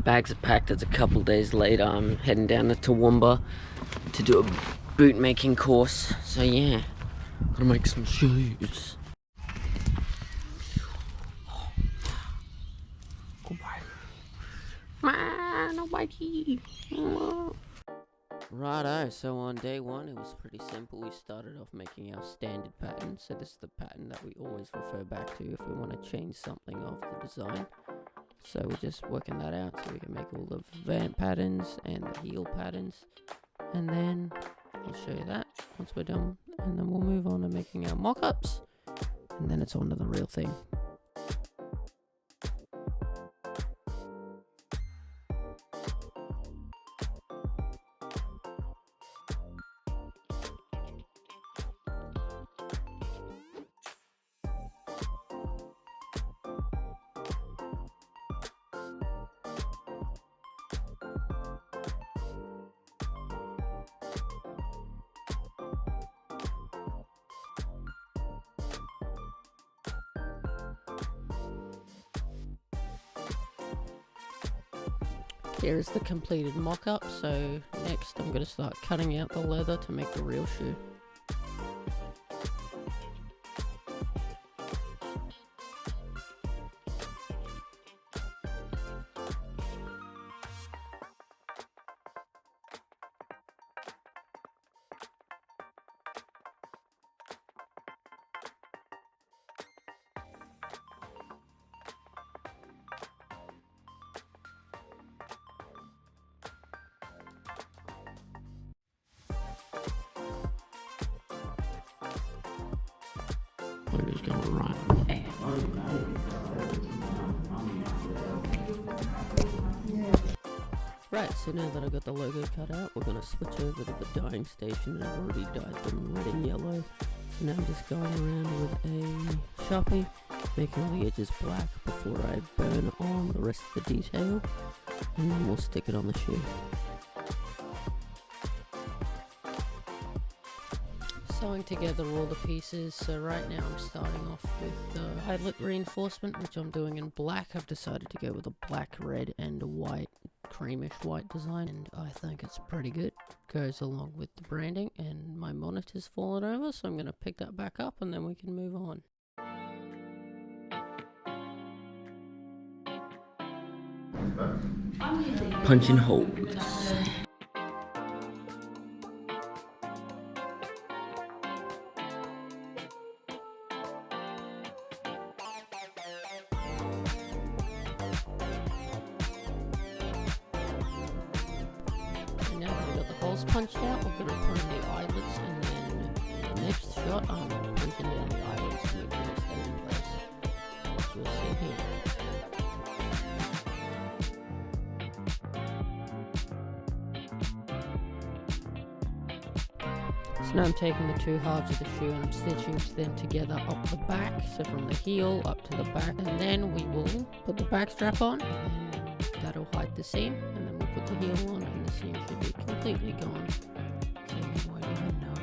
Bags are packed. It's a couple days later. I'm heading down to Toowoomba to do a boot making course. So yeah, gotta make some shoes. Righto, so on day one it was pretty simple. We started off making our standard pattern. So this is the pattern that we always refer back to if we want to change something of the design. So we're just working that out so we can make all the vamp patterns and the heel patterns. And then I'll show you that once we're done. And then we'll move on to making our mock-ups. And then it's on to the real thing. Here is the completed mock-up, so next I'm going to start cutting out the leather to make the real shoe. We're just going right there. Right, so now that I've got the logo cut out, we're going to switch over to the dyeing station. I've already dyed them red and yellow. So now I'm just going around with a Sharpie, making all the edges black before I burn on the rest of the detail. And then we'll stick it on the shoe. Sewing together all the pieces. So right now I'm starting off with the eyelet reinforcement, which I'm doing in black. I've decided to go with a black, red and a white, creamish white design, and I think it's pretty good. Goes along with the branding, and my monitor's fallen over, so I'm going to pick that back up and then we can move on. Punching holes. Now that I've got the holes punched out, we're going to put in the eyelets, and then in the next shot I'm punching down the eyelets to make sure they stay in place. As you'll see here. So now I'm taking the two halves of the shoe and I'm stitching them together up the back, so from the heel up to the back, and then we will put the back strap on, and that'll hide the seam, and then we'll put the heel on and the seam should be completely gone, so you won't even know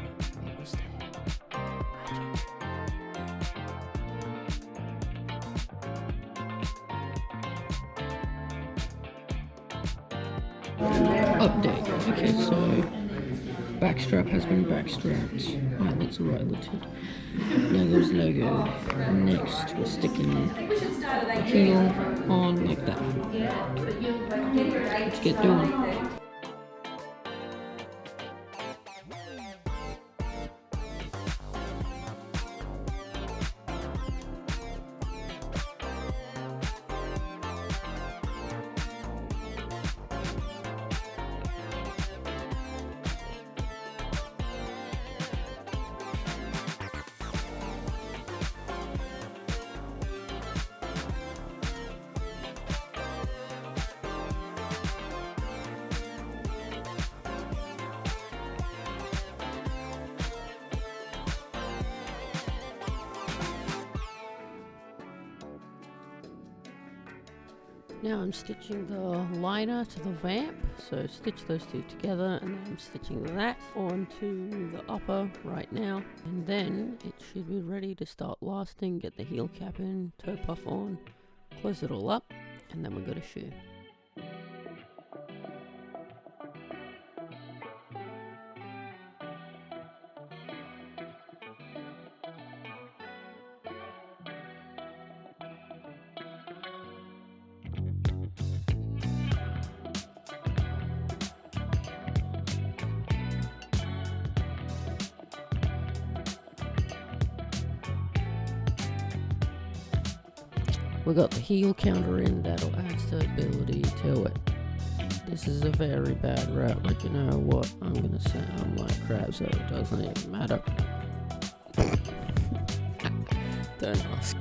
it was there. Magic. Update. Okay, so backstrap has been backstrapped. Eyelets are eyeleted. Logo's logoed. Next, we're sticking the heel on like that. Let's get doing. Now I'm stitching the liner to the vamp, so stitch those two together, and then I'm stitching that onto the upper right now, and then it should be ready to start lasting. Get the heel cap in, toe puff on, close it all up, and then we've got a shoe. We got the heel counter in, that'll add stability to it. This is a very bad route, but you know what? I'm gonna sound like crap, so it doesn't even matter. Don't ask.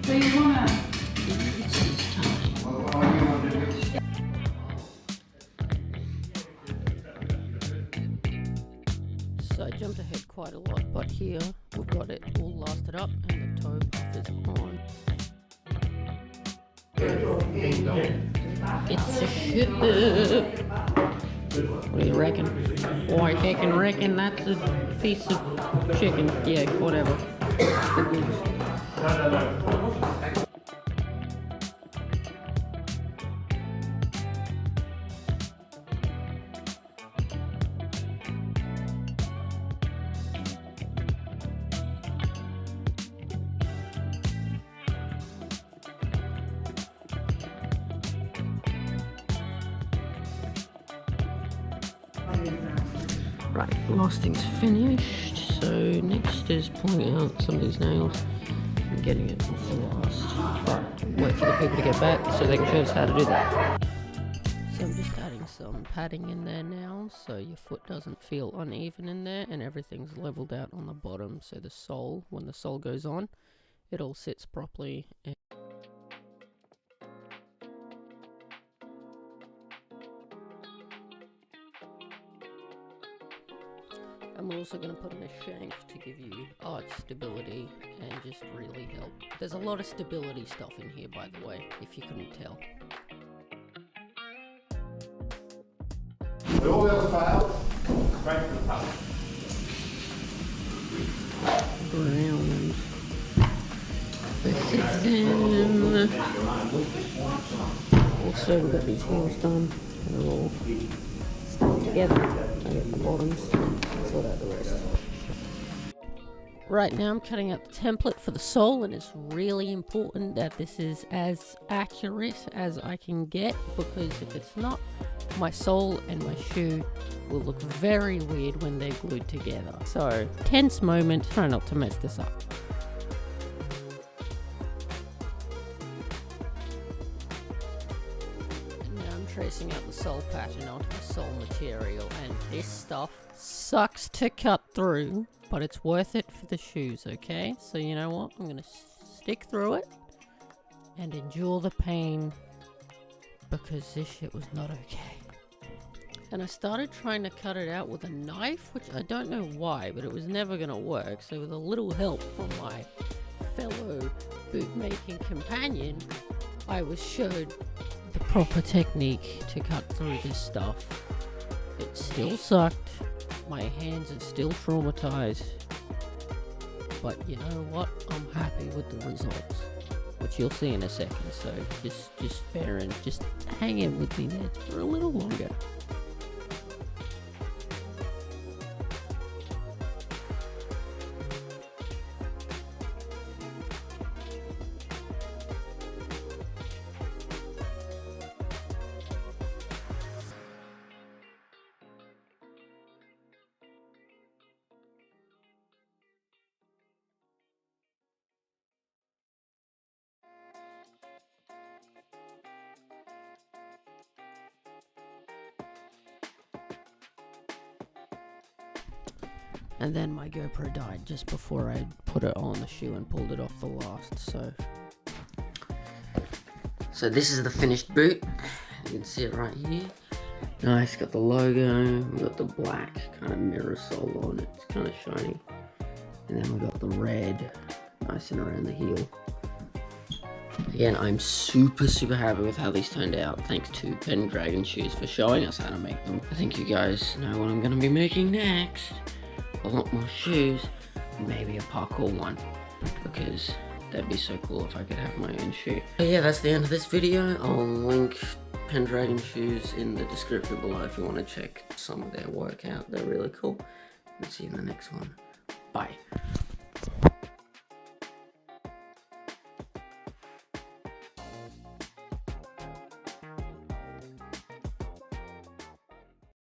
So you wanna? So I jumped ahead quite a lot, but here we've got it all lasted up and the toe puff is on. It's a ship. What do you reckon? Oh, I reckon that's a piece of chicken. Yeah, whatever. Right, lasting's finished, so next is pulling out some of these nails and getting it off the last. Right, wait for the people to get back so they can show us how to do that. So I'm just adding some padding in there now, so your foot doesn't feel uneven in there and everything's leveled out on the bottom, so the sole, when the sole goes on, it all sits properly. And we're also going to put in a shank to give you arch stability and just really help. There's a lot of stability stuff in here, by the way, if you couldn't tell. All the other files, right to the top. Brown. Also, we've got these heels done. They're all stuck together. I get the bottoms. Sort out the rest. Right now I'm cutting out the template for the sole, and it's really important that this is as accurate as I can get, because if it's not, my sole and my shoe will look very weird when they're glued together. So, tense moment, try not to mess this up. Now I'm tracing out the sole pattern onto the sole material, and this stuff sucks to cut through, but it's worth it for the shoes, okay? So you know what? I'm gonna stick through it and endure the pain, because this shit was not okay. And I started trying to cut it out with a knife, which I don't know why, but it was never gonna work. So with a little help from my fellow boot-making companion, I was showed the proper technique to cut through this stuff. It still sucked. My hands are still traumatized. But you know what? I'm happy with the results, which you'll see in a second. So just bear in, just hang in with me there for a little longer. And then my GoPro died just before I put it on the shoe and pulled it off the last, so this is the finished boot. You can see it right here. Nice, got the logo, we got the black kind of mirror sole on it, it's kind of shiny. And then we got the red, nice and around the heel. Again, I'm super happy with how these turned out. Thanks to Pendragonshoes for showing us how to make them. I think you guys know what I'm going to be making next. A lot more shoes, maybe a parkour one, because that'd be so cool if I could have my own shoe. But yeah, that's the end of this video. I'll link Pendragonshoes in the description below if you want to check some of their work out. They're really cool. And see you in the next one. Bye.